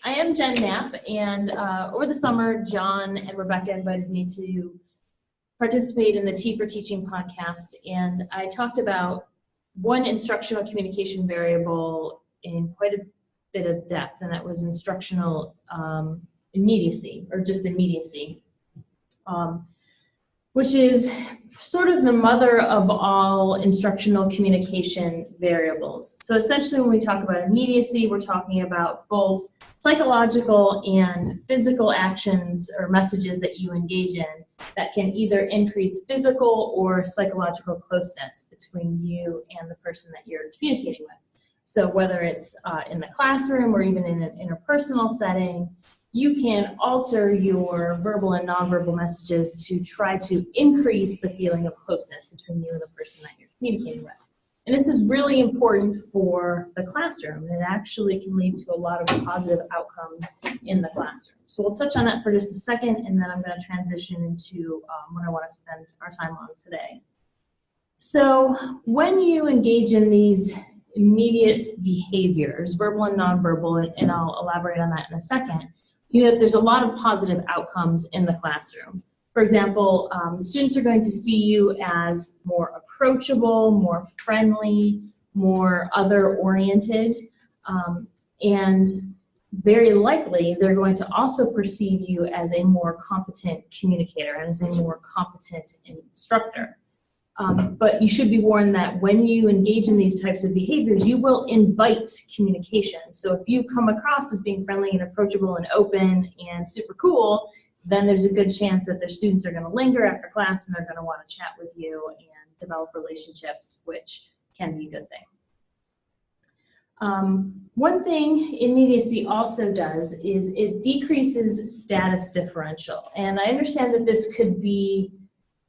I am Jen Knapp, and over the summer, John and Rebecca invited me to participate in the Tea for Teaching podcast, and I talked about one instructional communication variable in quite a bit of depth, and that was instructional immediacy, or just immediacy, which is sort of the mother of all instructional communication variables. So essentially when we talk about immediacy, we're talking about both psychological and physical actions or messages that you engage in that can either increase physical or psychological closeness between you and the person that you're communicating with. So whether it's in the classroom or even in an interpersonal setting, you can alter your verbal and nonverbal messages to try to increase the feeling of closeness between you and the person that you're communicating with. And this is really important for the classroom, and it actually can lead to a lot of positive outcomes in the classroom. So we'll touch on that for just a second, and then I'm going to transition into what I want to spend our time on today. So when you engage in these immediate behaviors, verbal and nonverbal, and I'll elaborate on that in a second, there's a lot of positive outcomes in the classroom. For example, students are going to see you as more approachable, more friendly, more other-oriented, and very likely they're going to also perceive you as a more competent communicator and as a more competent instructor. But you should be warned that when you engage in these types of behaviors, you will invite communication. So if you come across as being friendly and approachable and open and super cool, then there's a good chance that their students are going to linger after class and they're going to want to chat with you and develop relationships, which can be a good thing. One thing immediacy also does is it decreases status differential. And I understand that this could be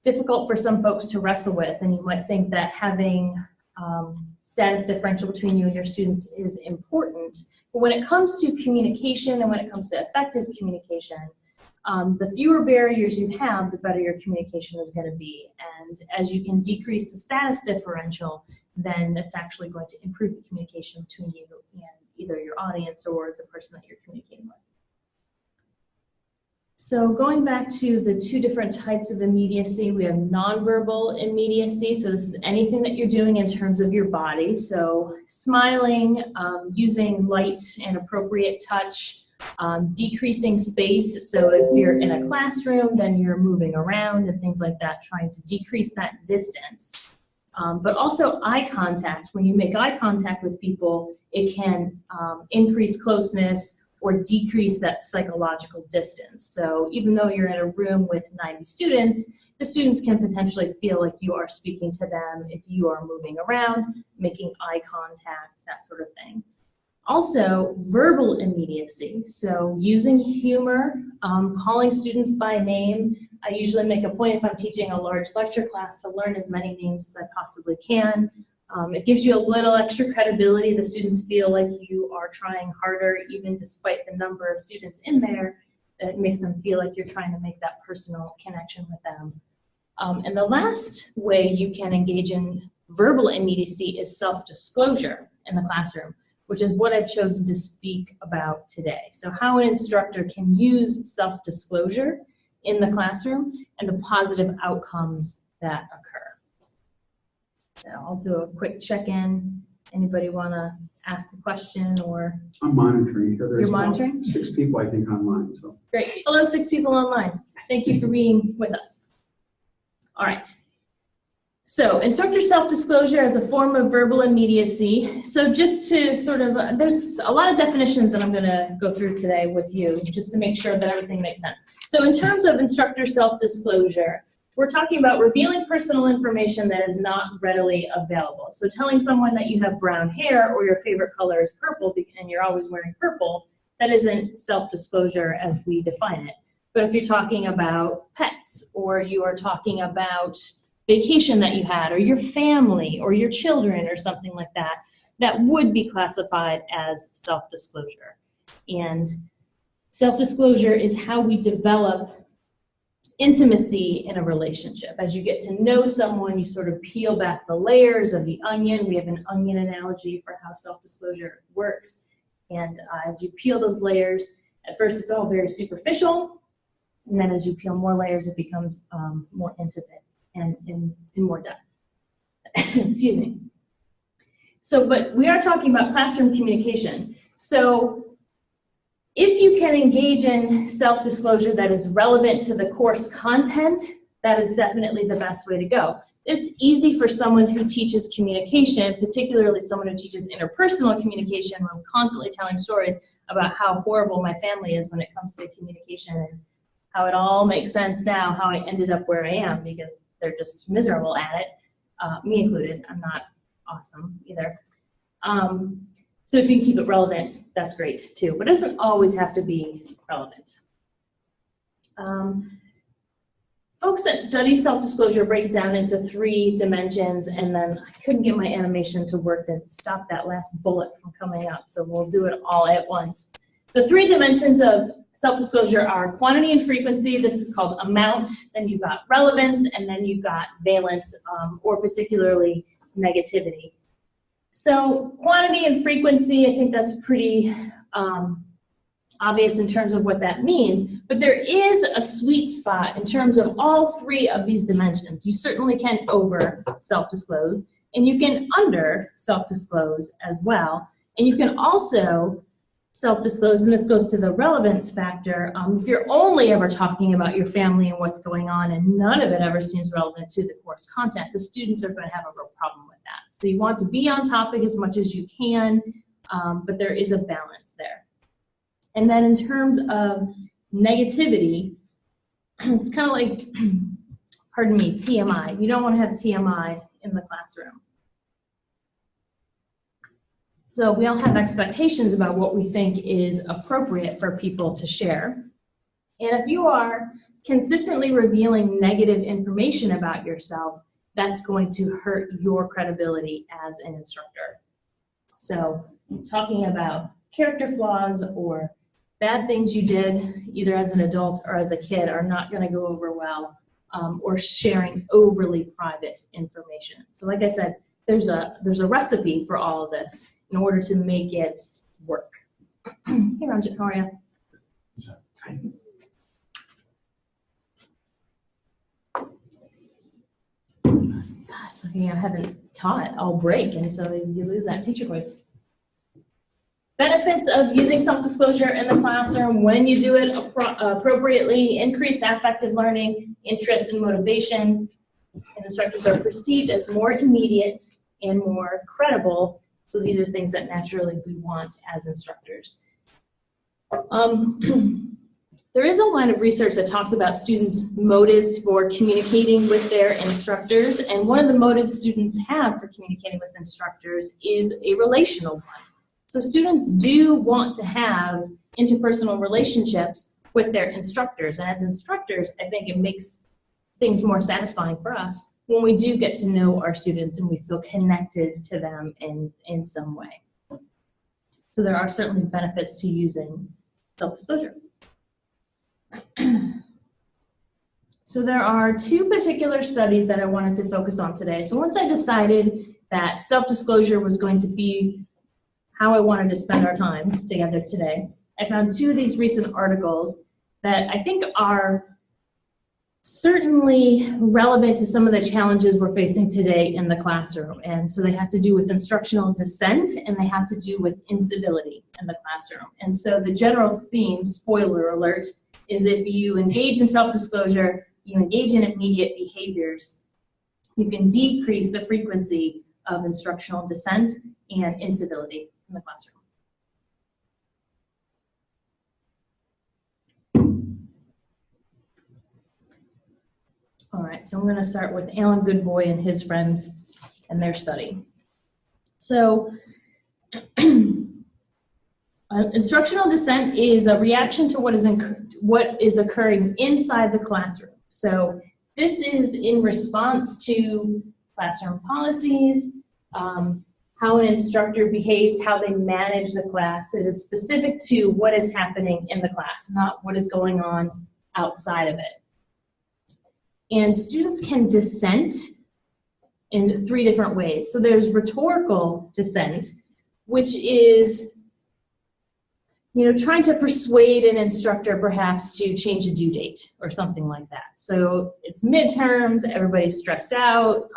difficult for some folks to wrestle with, and you might think that having status differential between you and your students is important. But when it comes to communication and when it comes to effective communication, the fewer barriers you have, the better your communication is going to be. And as you can decrease the status differential, then it's actually going to improve the communication between you and either your audience or the person that you're communicating with. So going back to the two different types of immediacy, we have nonverbal immediacy. So this is anything that you're doing in terms of your body. So smiling, using light and appropriate touch, decreasing space. So if you're in a classroom, then you're moving around and things like that, trying to decrease that distance. But also eye contact. When you make eye contact with people, it can increase closeness or decrease that psychological distance. So even though you're in a room with 90 students, the students can potentially feel like you are speaking to them if you are moving around, making eye contact, that sort of thing. Also, verbal immediacy. So using humor, calling students by name. I usually make a point if I'm teaching a large lecture class to learn as many names as I possibly can. It gives you a little extra credibility. The students feel like you are trying harder, even despite the number of students in there. It makes them feel like you're trying to make that personal connection with them. And the last way you can engage in verbal immediacy is self-disclosure in the classroom, which is what I've chosen to speak about today. So how an instructor can use self-disclosure in the classroom and the positive outcomes that occur. So I'll do a quick check-in. Anybody want to ask a question or? I'm monitoring. You're monitoring? 6 people, I think, online. So. Great. Hello, 6 people online. Thank you for being with us. All right. So instructor self-disclosure as a form of verbal immediacy. So just to sort of, there's a lot of definitions that I'm going to go through today with you just to make sure that everything makes sense. So in terms of instructor self-disclosure, we're talking about revealing personal information that is not readily available. So telling someone that you have brown hair or your favorite color is purple and you're always wearing purple, that isn't self-disclosure as we define it. But if you're talking about pets or you are talking about vacation that you had or your family or your children or something like that, that would be classified as self-disclosure. And self-disclosure is how we develop intimacy in a relationship. As you get to know someone, you sort of peel back the layers of the onion. We have an onion analogy for how self-disclosure works. And as you peel those layers, at first it's all very superficial, and then as you peel more layers, it becomes more intimate and in more depth. Excuse me. So, but we are talking about classroom communication. So if you can engage in self-disclosure that is relevant to the course content, that is definitely the best way to go. It's easy for someone who teaches communication, particularly someone who teaches interpersonal communication, where I'm constantly telling stories about how horrible my family is when it comes to communication and how it all makes sense now, how I ended up where I am because they're just miserable at it, me included. I'm not awesome either. So if you can keep it relevant, that's great too, but it doesn't always have to be relevant. Folks that study self-disclosure break it down into 3 dimensions, and then I couldn't get my animation to work to stop that last bullet from coming up, so we'll do it all at once. The 3 dimensions of self-disclosure are quantity and frequency. This is called amount. Then you've got relevance, and then you've got valence, or particularly negativity. So quantity and frequency, I think that's pretty obvious in terms of what that means, but there is a sweet spot in terms of all 3 of these dimensions. You certainly can over self-disclose, and you can under self-disclose as well, and you can also self-disclose, and this goes to the relevance factor. If you're only ever talking about your family and what's going on and none of it ever seems relevant to the course content, the students are going to have a real problem with that. So you want to be on topic as much as you can, but there is a balance there. And then in terms of negativity, it's kind of like, pardon me, TMI. You don't want to have TMI in the classroom. So we all have expectations about what we think is appropriate for people to share. And if you are consistently revealing negative information about yourself, that's going to hurt your credibility as an instructor. So talking about character flaws or bad things you did either as an adult or as a kid are not going to go over well, or sharing overly private information. So like I said, there's a recipe for all of this in order to make it work. Hey Ranjit, how are you? Gosh, so, I haven't taught all break, and so you lose that teacher voice. Benefits of using self-disclosure in the classroom: when you do it appropriately, increase affective learning, interest, and motivation. And instructors are perceived as more immediate and more credible. So these are things that naturally we want as instructors. There is a line of research that talks about students' motives for communicating with their instructors, and one of the motives students have for communicating with instructors is a relational one. So students do want to have interpersonal relationships with their instructors, and as instructors, I think it makes things more satisfying for us when we do get to know our students and we feel connected to them in some way. So there are certainly benefits to using self-disclosure. So there are 2 particular studies that I wanted to focus on today. So once I decided that self-disclosure was going to be how I wanted to spend our time together today, I found 2 of these recent articles that I think are certainly relevant to some of the challenges we're facing today in the classroom. And so they have to do with instructional dissent, and they have to do with incivility in the classroom. And so the general theme, spoiler alert, is if you engage in self-disclosure, you engage in immediate behaviors, you can decrease the frequency of instructional dissent and incivility in the classroom. All right, so I'm going to start with Alan Goodboy and his friends and their study. So instructional dissent is a reaction to what is occurring inside the classroom. So this is in response to classroom policies, how an instructor behaves, how they manage the class. It is specific to what is happening in the class, not what is going on outside of it. And students can dissent in 3 different ways. So there's rhetorical dissent, which is trying to persuade an instructor perhaps to change a due date or something like that. So it's midterms, everybody's stressed out,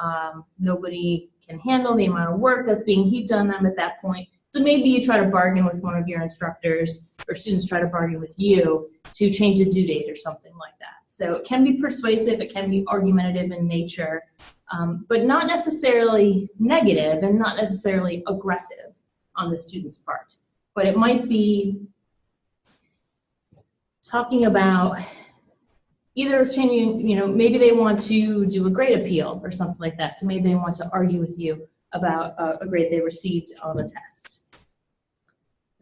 nobody can handle the amount of work that's being heaped on them at that point. So maybe you try to bargain with one of your instructors, or students try to bargain with you to change a due date or something like that. So it can be persuasive, it can be argumentative in nature, but not necessarily negative and not necessarily aggressive on the student's part. But it might be talking about either changing, maybe they want to do a grade appeal or something like that. So maybe they want to argue with you about a grade they received on the test.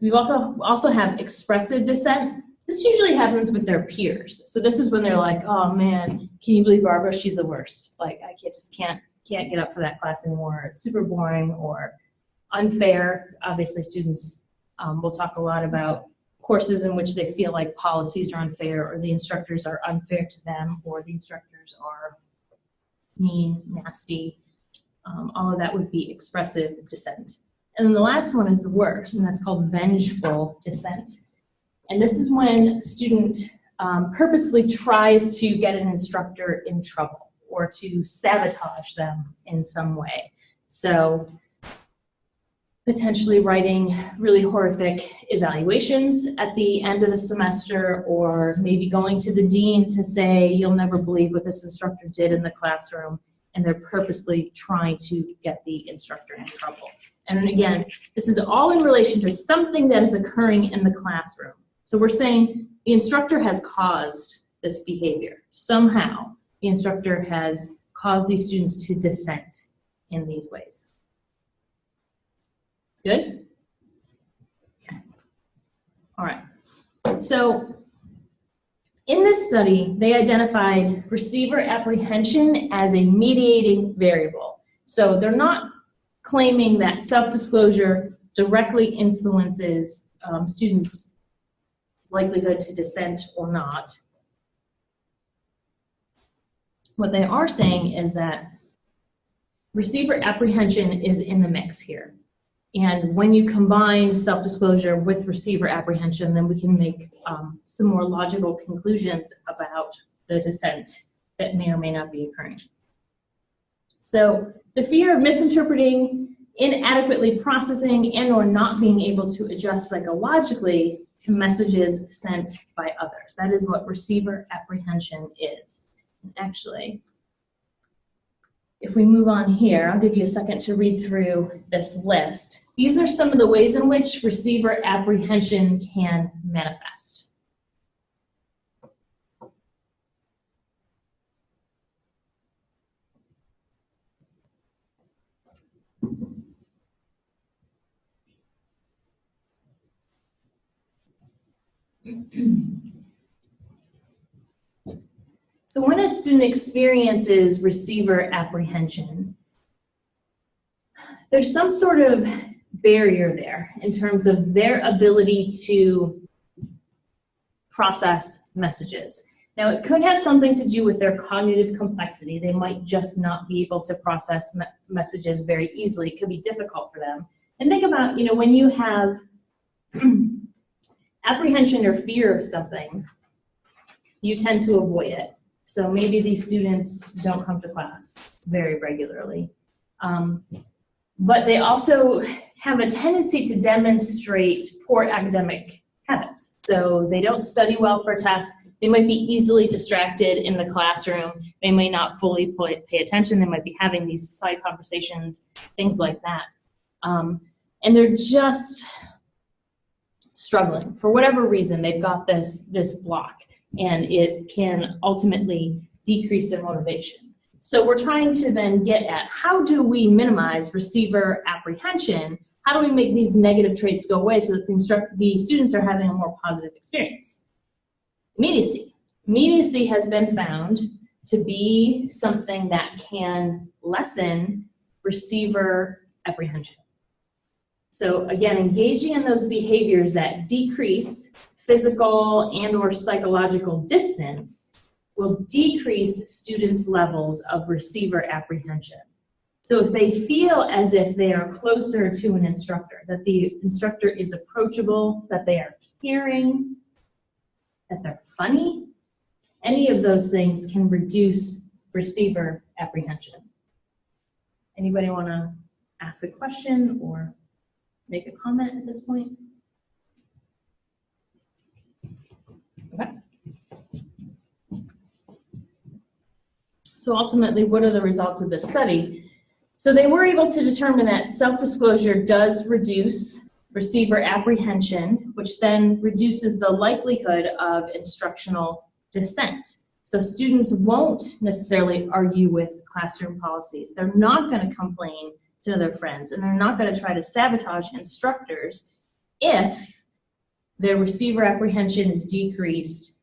We also have expressive dissent. This usually happens with their peers. So this is when they're like, oh man, can you believe Barbara? She's the worst. Like I just can't get up for that class anymore. It's super boring or unfair. Obviously students will talk a lot about courses in which they feel like policies are unfair or the instructors are unfair to them or the instructors are mean, nasty. All of that would be expressive dissent. And then the last one is the worst, and that's called vengeful dissent. And this is when a student purposely tries to get an instructor in trouble or to sabotage them in some way. So potentially writing really horrific evaluations at the end of the semester, or maybe going to the dean to say, you'll never believe what this instructor did in the classroom, and they're purposely trying to get the instructor in trouble. And again, this is all in relation to something that is occurring in the classroom. So we're saying the instructor has caused this behavior. Somehow, the instructor has caused these students to dissent in these ways. Good? Okay. All right. So in this study, they identified receiver apprehension as a mediating variable. So they're not claiming that self-disclosure directly influences students' likelihood to dissent or not. What they are saying is that receiver apprehension is in the mix here. And when you combine self-disclosure with receiver apprehension, then we can make some more logical conclusions about the dissent that may or may not be occurring. So the fear of misinterpreting, inadequately processing, and or not being able to adjust psychologically to messages sent by others. That is what receiver apprehension is. Actually, if we move on here, I'll give you a second to read through this list. These are some of the ways in which receiver apprehension can manifest. So when a student experiences receiver apprehension, there's some sort of barrier there in terms of their ability to process messages. Now, it could have something to do with their cognitive complexity. They might just not be able to process messages very easily. It could be difficult for them. And think about, when you have apprehension or fear of something, you tend to avoid it. So maybe these students don't come to class very regularly. But they also have a tendency to demonstrate poor academic habits. So they don't study well for tests. They might be easily distracted in the classroom. They may not fully pay attention. They might be having these side conversations, things like that. And they're just struggling. For whatever reason, they've got this block, and it can ultimately decrease their motivation. So we're trying to then get at, how do we minimize receiver apprehension? How do we make these negative traits go away so that the students are having a more positive experience? Immediacy. Immediacy has been found to be something that can lessen receiver apprehension. So again, engaging in those behaviors that decrease physical and or psychological distance will decrease students' levels of receiver apprehension. So if they feel as if they are closer to an instructor, that the instructor is approachable, that they are caring, that they're funny. Any of those things can reduce receiver apprehension. Anybody want to ask a question or make a comment at this point? Okay. So ultimately, what are the results of this study? So they were able to determine that self-disclosure does reduce receiver apprehension, which then reduces the likelihood of instructional dissent. So students won't necessarily argue with classroom policies. They're not going to complain to their friends, and they're not going to try to sabotage instructors if their receiver apprehension is decreased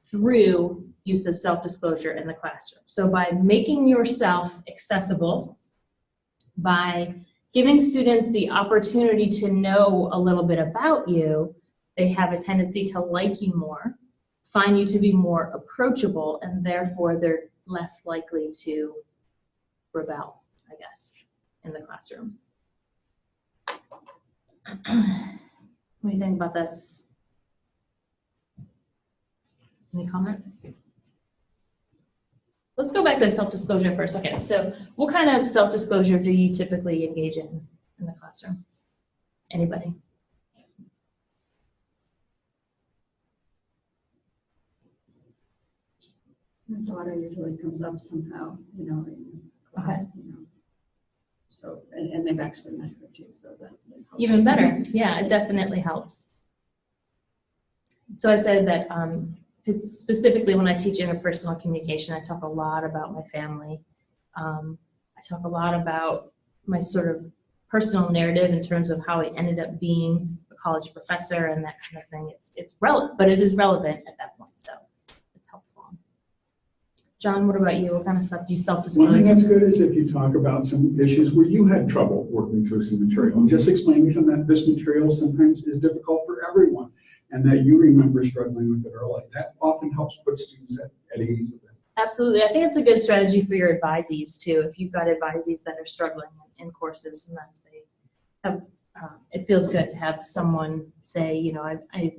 through use of self-disclosure in the classroom. So by making yourself accessible, by giving students the opportunity to know a little bit about you, they have a tendency to like you more, find you to be more approachable, and therefore they're less likely to rebel, I guess, in the classroom. What do you think about this? Any comments? Let's go back to self-disclosure for a second. So what kind of self-disclosure do you typically engage in the classroom? Anybody? My daughter usually comes up somehow, in class, So, and they've actually met her too, so that helps. Even better. Yeah, it definitely helps. So I said that specifically when I teach interpersonal communication, I talk a lot about my family. I talk a lot about my sort of personal narrative in terms of how I ended up being a college professor and that kind of thing. It's relevant, but it is relevant at that point, so it's helpful. John, what about you? What kind of stuff do you self-disclose? One thing that's good is if you talk about some issues where you had trouble working through some material, and just explaining to them that this material sometimes is difficult for everyone, and that you remember struggling with it early. That often helps put students at ease with it. Absolutely. I think it's a good strategy for your advisees too. If you've got advisees that are struggling in courses, sometimes they have, it feels good to have someone say, I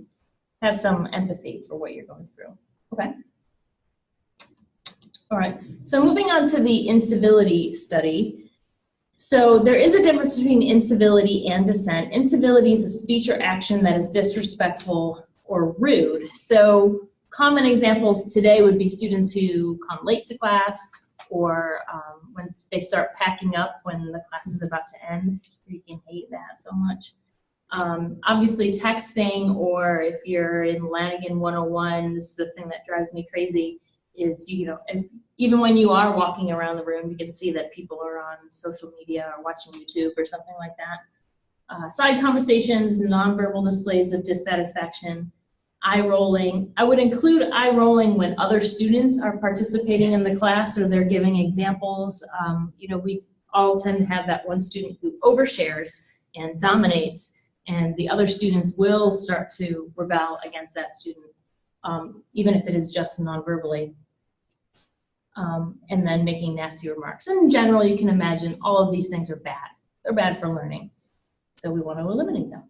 have some empathy for what you're going through. Okay. All right. So moving on to the incivility study. So there is a difference between incivility and dissent. Incivility is a speech or action that is disrespectful or rude. So common examples today would be students who come late to class, or when they start packing up when the class is about to end. You can hate that so much. Obviously texting, or if you're in Lanigan 101, this is the thing that drives me crazy, is, even when you are walking around the room, you can see that people are on social media or watching YouTube or something like that. Side conversations, nonverbal displays of dissatisfaction, eye rolling. I would include eye rolling when other students are participating in the class or they're giving examples. We all tend to have that one student who overshares and dominates, and the other students will start to rebel against that student, even if it is just nonverbally. And then making nasty remarks. And in general, you can imagine all of these things are bad. They're bad for learning. So we want to eliminate them.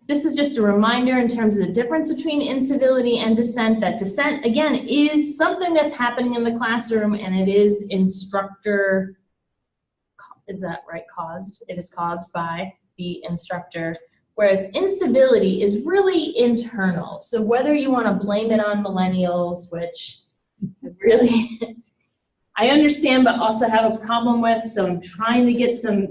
This is just a reminder in terms of the difference between incivility and dissent, that dissent, again, is something that's happening in the classroom, and it is instructor, is that right, caused? It is caused by the instructor. Whereas incivility is really internal. So whether you want to blame it on millennials, which really I understand but also have a problem with, so I'm trying to get some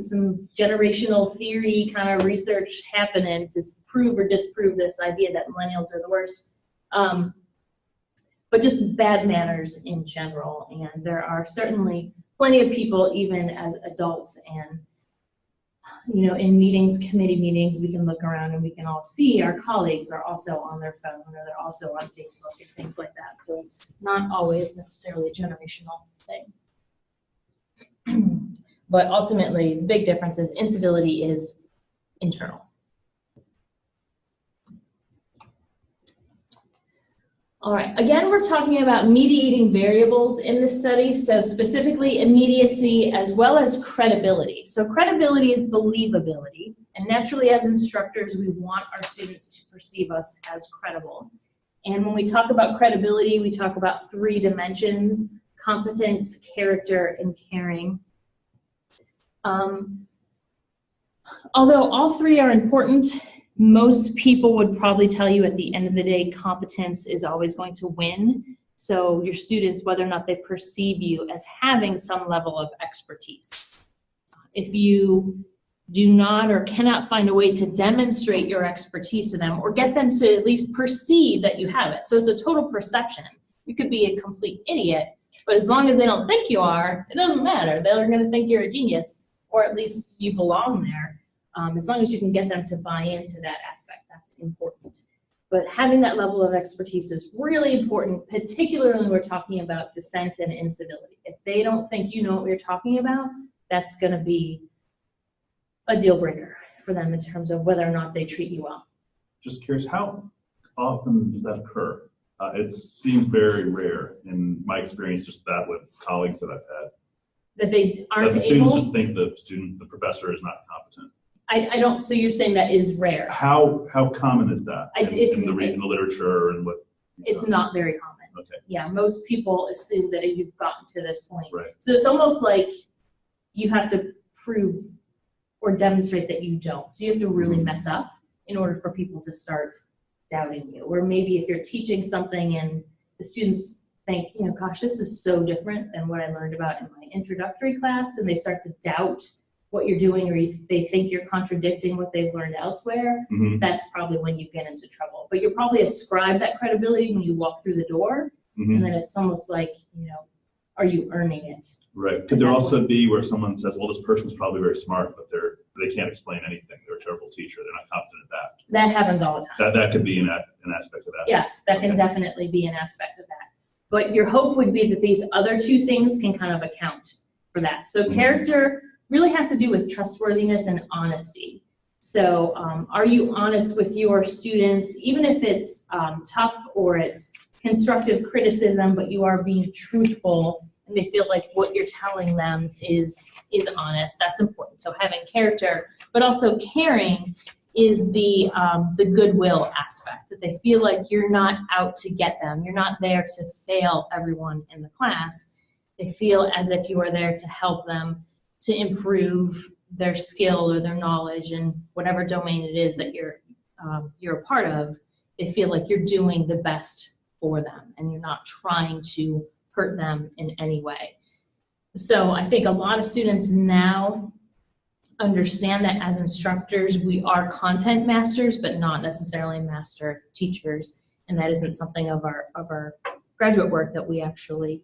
generational theory kind of research happening to prove or disprove this idea that millennials are the worst. But just bad manners in general. And there are certainly plenty of people, even as adults, and in meetings, committee meetings, we can look around and we can all see our colleagues are also on their phone, or they're also on Facebook and things like that. So it's not always necessarily a generational thing. But ultimately, the big difference is incivility is internal. All right, again, we're talking about mediating variables in this study, so specifically immediacy as well as credibility. So credibility is believability, And naturally, as instructors, we want our students to perceive us as credible. And when we talk about credibility, we talk about 3 dimensions: competence, character, and caring. Although all 3 are important, most people would probably tell you at the end of the day, competence is always going to win. So your students, whether or not they perceive you as having some level of expertise. If you do not or cannot find a way to demonstrate your expertise to them or get them to at least perceive that you have it. So it's a total perception. You could be a complete idiot, but as long as they don't think you are, it doesn't matter. They're going to think you're a genius, or at least you belong there. As long as you can get them to buy into that aspect, that's important. But having that level of expertise is really important, particularly when we're talking about dissent and incivility. If they don't think you know what you're talking about, that's going to be a deal breaker for them in terms of whether or not they treat you well. Just curious, how often does that occur? It seems very rare in my experience, just that with colleagues that I've had. That they aren't that the able? Students just think the professor is not competent. I don't, so you're saying that is rare? How common is that in the literature and what? It's not very common. Okay. Yeah, most people assume that you've gotten to this point. Right. So it's almost like you have to prove or demonstrate that you don't. So you have to really mess up in order for people to start doubting you. Or maybe if you're teaching something and the students think, you know, gosh, this is so different than what I learned about in my introductory class, and they start to doubt what you're doing, or they think you're contradicting what they've learned elsewhere, that's probably when you get into trouble. But you'll probably ascribe that credibility when you walk through the door, and then it's almost like, you know, are you earning it? Right. Could there also be where someone says, well, this person's probably very smart, but they can't explain anything. They're a terrible teacher. They're not competent at that. That happens all the time. That could be an aspect of that. Yes, that can definitely be an aspect of that. But your hope would be that these other 2 things can kind of account for that. So character really has to do with trustworthiness and honesty. So are you honest with your students, even if it's tough or it's constructive criticism, but you are being truthful and they feel like what you're telling them is honest? That's important. So having character, but also caring is the goodwill aspect, that they feel like you're not out to get them. You're not there to fail everyone in the class. They feel as if you are there to help them to improve their skill or their knowledge in whatever domain it is that you're a part of. They feel like you're doing the best for them and you're not trying to hurt them in any way. So I think a lot of students now understand that as instructors, we are content masters, but not necessarily master teachers. And that isn't something of our graduate work that we actually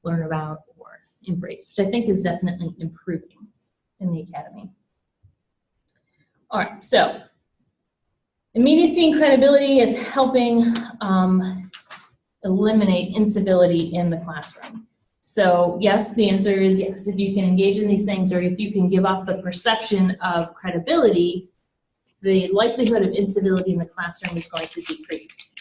learn about or embrace, which I think is definitely improving in the academy. All right, so immediacy and credibility is helping eliminate incivility in the classroom. So yes, the answer is yes. If you can engage in these things, or if you can give off the perception of credibility, the likelihood of incivility in the classroom is going to decrease.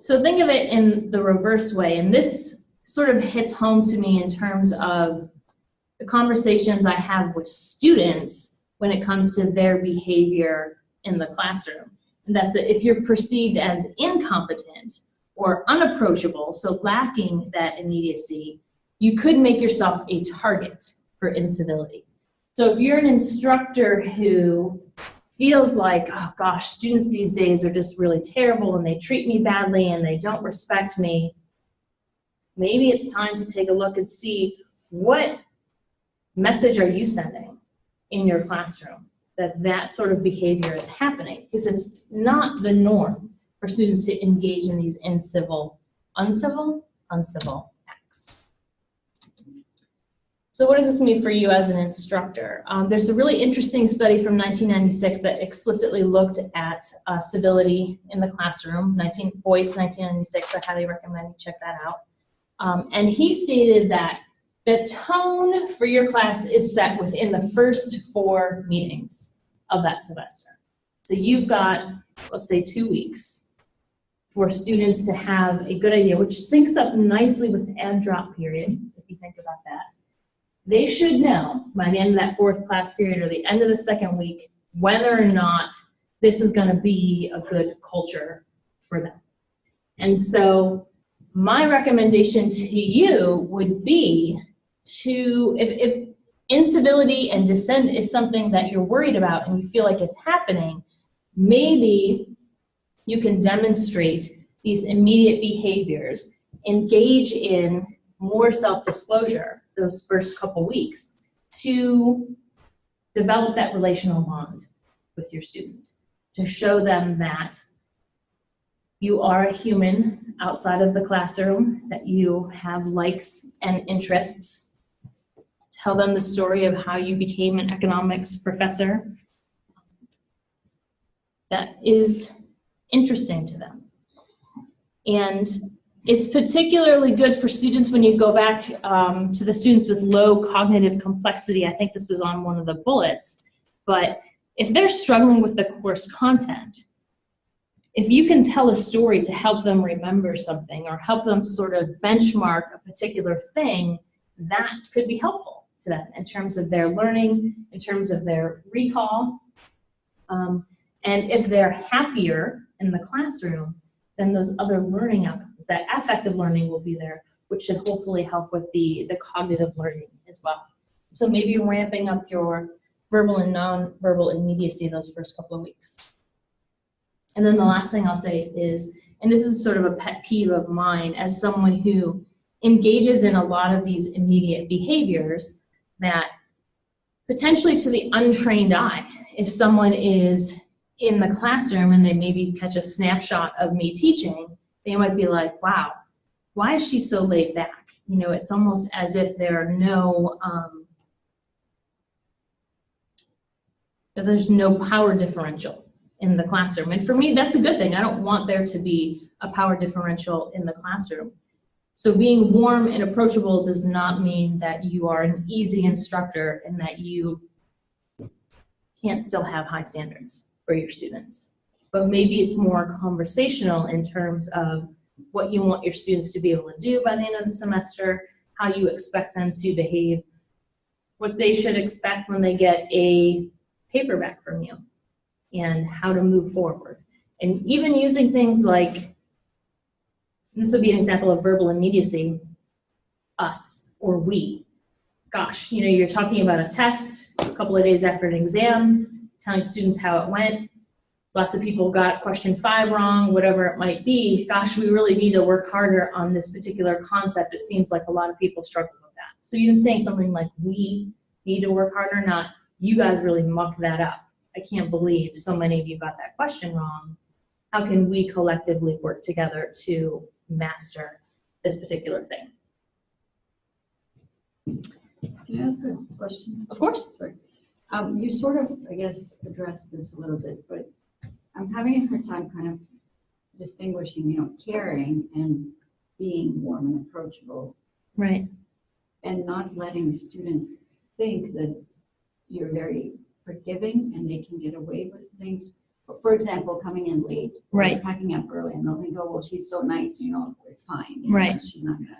So think of it in the reverse way, and this sort of hits home to me in terms of the conversations I have with students when it comes to their behavior in the classroom. And that's if you're perceived as incompetent or unapproachable, so lacking that immediacy, you could make yourself a target for incivility. So if you're an instructor who feels like, oh gosh, students these days are just really terrible and they treat me badly and they don't respect me, maybe it's time to take a look and see what message are you sending in your classroom that sort of behavior is happening, because it's not the norm for students to engage in these uncivil acts. So what does this mean for you as an instructor? There's a really interesting study from 1996 that explicitly looked at civility in the classroom, Boyce 1996. I highly recommend you check that out. And he stated that the tone for your class is set within the first 4 meetings of that semester. So you've got, let's say, 2 weeks for students to have a good idea, which syncs up nicely with the add drop period, if you think about that. they should know by the end of that fourth class period or the end of the second week whether or not this is going to be a good culture for them. And so my recommendation to you would be to, if incivility and dissent is something that you're worried about and you feel like it's happening, maybe you can demonstrate these immediate behaviors, engage in more self-disclosure those first couple weeks to develop that relational bond with your student, to show them that you are a human outside of the classroom, that you have likes and interests. Tell them the story of how you became an economics professor that is interesting to them. And it's particularly good for students when you go back to the students with low cognitive complexity. I think this was on one of the bullets, but if they're struggling with the course content, if you can tell a story to help them remember something or help them sort of benchmark a particular thing, that could be helpful to them in terms of their learning, in terms of their recall. And if they're happier in the classroom, then those other learning outcomes, that affective learning will be there, which should hopefully help with the cognitive learning as well. So maybe ramping up your verbal and nonverbal immediacy those first couple of weeks. And then the last thing I'll say is, and this is sort of a pet peeve of mine as someone who engages in a lot of these immediate behaviors, that potentially to the untrained eye, if someone is in the classroom and they maybe catch a snapshot of me teaching, they might be like, wow, why is she so laid back? You know, it's almost as if there are there's no power differential in the classroom. And for me, that's a good thing. I don't want there to be a power differential in the classroom. So being warm and approachable does not mean that you are an easy instructor and that you can't still have high standards for your students. But maybe it's more conversational in terms of what you want your students to be able to do by the end of the semester, how you expect them to behave, what they should expect when they get a paperback from you, and how to move forward. And even using things like, this would be an example of verbal immediacy, us or we. Gosh, you know, you're talking about a test a couple of days after an exam, telling students how it went. Lots of people got question 5 wrong, whatever it might be. Gosh, we really need to work harder on this particular concept. It seems like a lot of people struggle with that. So even saying something like, we need to work harder, not you guys really mucked that up. I can't believe so many of you got that question wrong. How can we collectively work together to master this particular thing? Can I ask a question? Of course. Sorry. You sort of, I guess, addressed this a little bit, but I'm having a hard time kind of distinguishing, you know, caring and being warm and approachable. Right. And not letting the student think that you're very forgiving and they can get away with things. For example, coming in late, right, packing up early, and they'll think, oh, well, she's so nice, you know, it's fine. You know, right. She's not gonna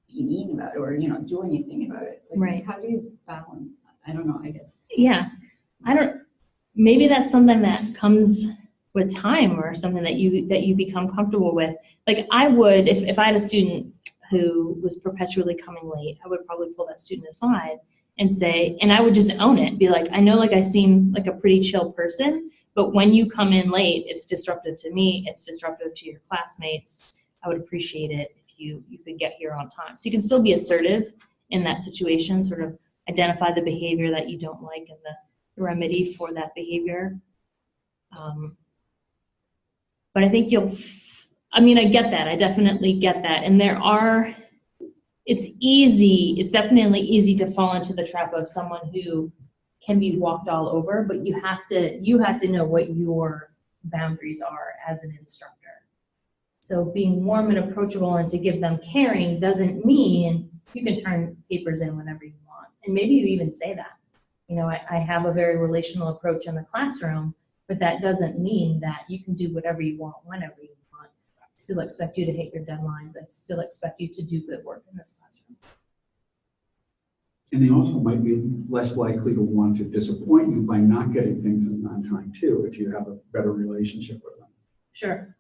be mean about it or, you know, do anything about it. It's like, right. How do you balance that? I don't know, I guess. Yeah. Maybe that's something that comes with time or something that you become comfortable with. Like I would, if I had a student who was perpetually coming late, I would probably pull that student aside and say, and I would just own it, be like, I know like I seem like a pretty chill person, but when you come in late, it's disruptive to me, it's disruptive to your classmates. I would appreciate it if you could get here on time. So you can still be assertive in that situation, sort of identify the behavior that you don't like and the remedy for that behavior. But I think I get that, I definitely get that. And it's definitely easy to fall into the trap of someone who can be walked all over, but you have to know what your boundaries are as an instructor. So being warm and approachable and to give them caring doesn't mean you can turn papers in whenever you want. And maybe you even say that. You know, I have a very relational approach in the classroom, but that doesn't mean that you can do whatever you want whenever you want. I still expect you to hit your deadlines. I still expect you to do good work in this classroom. And they also might be less likely to want to disappoint you by not getting things in on time too, if you have a better relationship with them. Sure.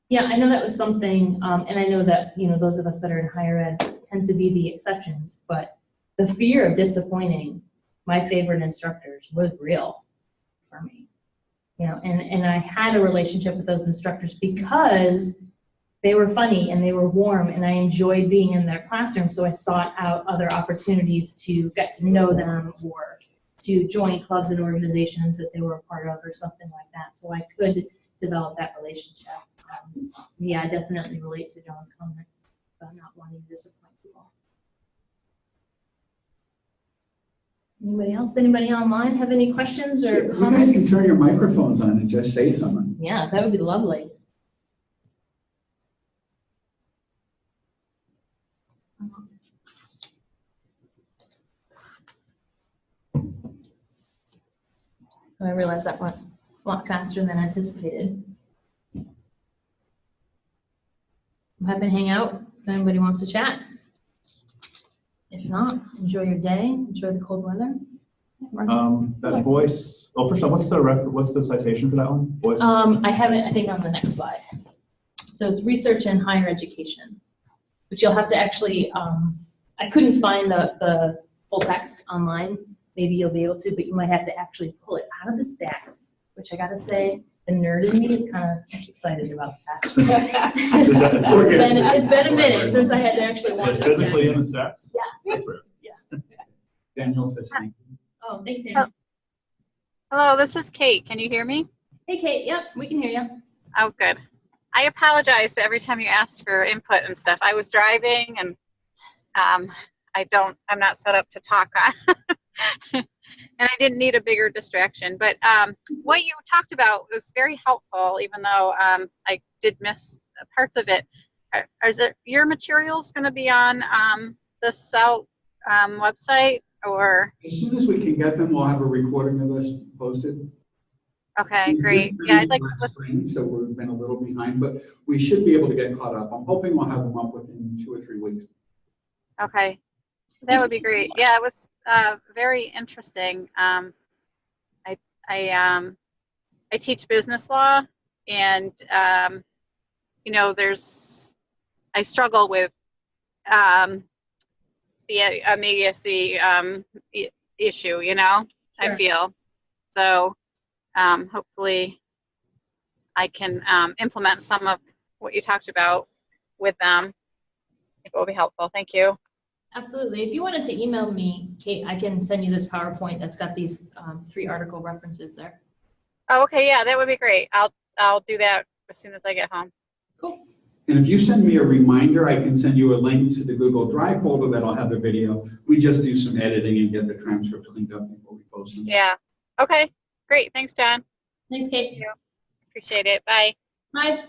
Yeah, I know that was something, and I know that, those of us that are in higher ed tend to be the exceptions, but the fear of disappointing my favorite instructors was real for me. And I had a relationship with those instructors because they were funny and they were warm and I enjoyed being in their classroom, so I sought out other opportunities to get to know them or to join clubs and organizations that they were a part of or something like that, so I could develop that relationship. Yeah, I definitely relate to John's comment about not wanting to disappoint people. Anybody else? Anybody online have any questions or You guys comments? can turn your microphones on and just say something. Yeah, that would be lovely. I realized that went a lot faster than anticipated. I'm happy to hang out if anybody wants to chat. If not, enjoy your day, enjoy the cold weather. That voice, oh, first of all, what's the citation for that one? Voice? I have it, I think, on the next slide. So it's research in higher education, but you'll have to actually, I couldn't find the full text online. Maybe you'll be able to, but you might have to actually pull it out of the stacks, which I gotta say, the nerd in me is kind of excited about that. It's been a minute since I had to actually watch the physically in stacks. the stacks? Yeah. That's rare. Yeah. Daniel says thank you. Oh, thanks, Dan. Hello, this is Kate. Can you hear me? Hey, Kate. Yep, we can hear you. Oh, good. I apologize every time you asked for input and stuff. I was driving and I'm not set up to talk on. And I didn't need a bigger distraction. But what you talked about was very helpful, even though I did miss parts of it. Are your materials going to be on the CELT website? Or As soon as we can get them, we'll have a recording of this posted. okay, We great. just Yeah, I'd like finished to. last spring, so we've been a little behind, but we should be able to get caught up. I'm hoping we'll have them up within 2 or 3 weeks. Okay, that would be great. Yeah, it was very interesting. I teach business law, and I struggle with the immediacy issue. Sure. I feel so. Hopefully, I can implement some of what you talked about with them. It will be helpful. Thank you. Absolutely. If you wanted to email me, Kate, I can send you this PowerPoint that's got these 3 article references there. Oh, okay. Yeah, that would be great. I'll do that as soon as I get home. Cool. And if you send me a reminder, I can send you a link to the Google Drive folder that'll have the video. We just do some editing and get the transcript cleaned up before we post them. Yeah. Okay. Great. Thanks, John. Thanks, Kate. Thank you. Appreciate it. Bye. Bye.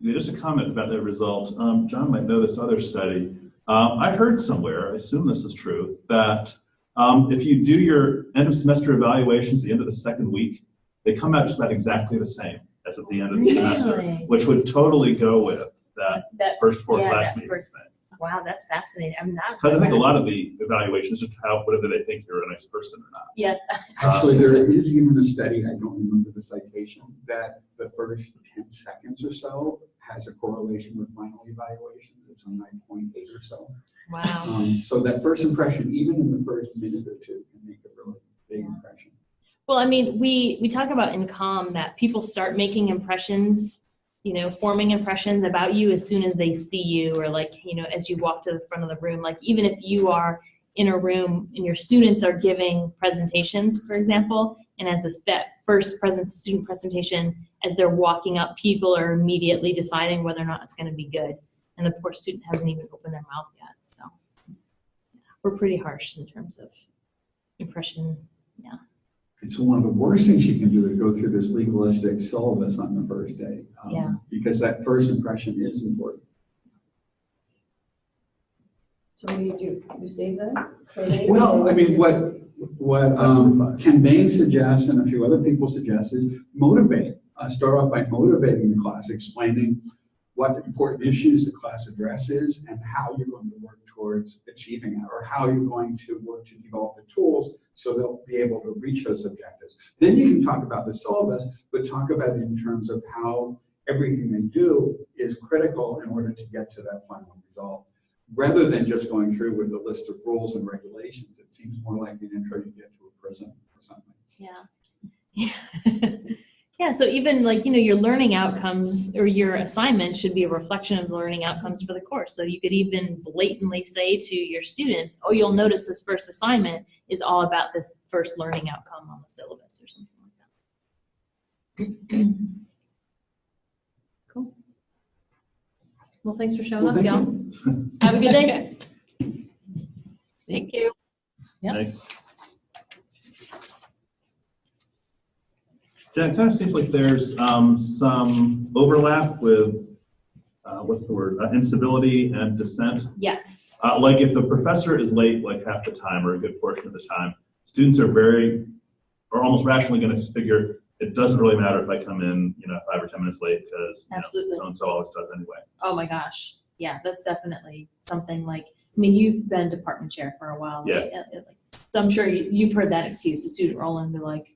Yeah, just a comment about that result. John might know this other study. I heard somewhere, I assume this is true, that if you do your end of semester evaluations at the end of the second week, they come out just about exactly the same as at the end of the semester, which would totally go with that first 4 class meetings thing. Wow, that's fascinating. I'm not. Because I think a lot of the evaluations is just whether they think you're a nice person or not. Yeah. Actually, there is even a study, I don't remember the citation, that the first 10 seconds or so has a correlation with final evaluations. It's a 9.8 or so. Wow. So that first impression, even in the first minute or 2, can make a really big impression. Well, I mean, we talk about in comm that people start making impressions, forming impressions about you as soon as they see you, or as you walk to the front of the room. Like, even if you are in a room and your students are giving presentations, for example, and as that first student presentation, as they're walking up, people are immediately deciding whether or not it's going to be good. And the poor student hasn't even opened their mouth yet. So we're pretty harsh in terms of impression. Yeah. It's one of the worst things you can do is go through this legalistic syllabus on the first day. Because that first impression is important. So what do you do? You save that? Well, I mean, what Ken Bain suggests and a few other people suggest is motivate. Start off by motivating the class, explaining what important issues the class addresses and how you're going to work towards achieving it, or how you're going to work to develop the tools so they'll be able to reach those objectives. Then you can talk about the syllabus, but talk about it in terms of how everything they do is critical in order to get to that final result. Rather than just going through with a list of rules and regulations, it seems more like an intro you get to a prison or something. Yeah. Yeah, so even like, your learning outcomes or your assignments should be a reflection of the learning outcomes for the course. So you could even blatantly say to your students, oh, you'll notice this first assignment is all about this first learning outcome on the syllabus or something like that. Cool. Well, thanks for showing up, y'all. Have a good day. Thank you. Yep. Thanks. Yeah, it kind of seems like there's some overlap with, what's the word, incivility and dissent. Yes. Like if the professor is late like half the time or a good portion of the time, students are almost rationally going to figure it doesn't really matter if I come in, 5 or 10 minutes late because so-and-so always does anyway. Oh my gosh. Yeah, that's definitely something like, you've been department chair for a while. Yeah. Right? So I'm sure you've heard that excuse. The student roll in, they're like,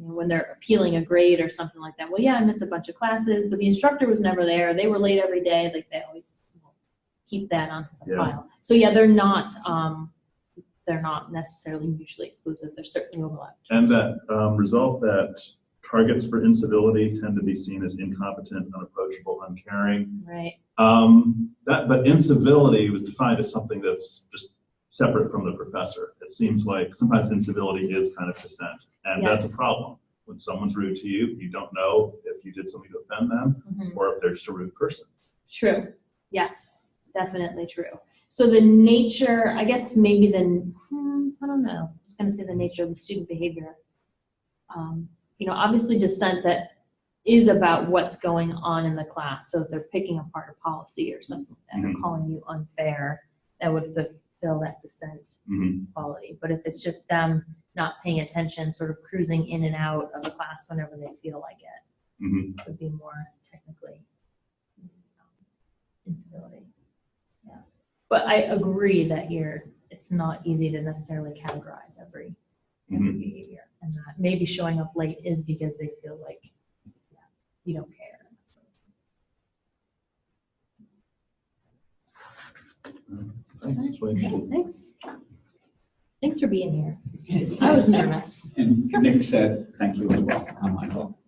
when they're appealing a grade or something like that. Well, yeah, I missed a bunch of classes, but the instructor was never there. They were late every day. Like they always keep that onto the file. So yeah, they're not necessarily mutually exclusive. They're certainly overlapped. And that result that targets for incivility tend to be seen as incompetent, unapproachable, uncaring. Right. But incivility was defined as something that's just separate from the professor. It seems like sometimes incivility is kind of dissent. And that's a problem. When someone's rude to you, you don't know if you did something to offend them or if they're just a rude person. True. Yes, definitely true. So the nature, I guess maybe I don't know. I was going to say the nature of the student behavior. Obviously dissent that is about what's going on in the class. So if they're picking apart a policy or something like that, or calling you unfair, that would fulfill that dissent quality. But if it's just them not paying attention, sort of cruising in and out of the class whenever they feel like it, would be more technically incivility. Yeah. But I agree that it's not easy to necessarily categorize every behavior, and that maybe showing up late is because they feel like you don't care. Thanks. Thanks for being here. I was nervous. And Nick said thank you as well, Michael.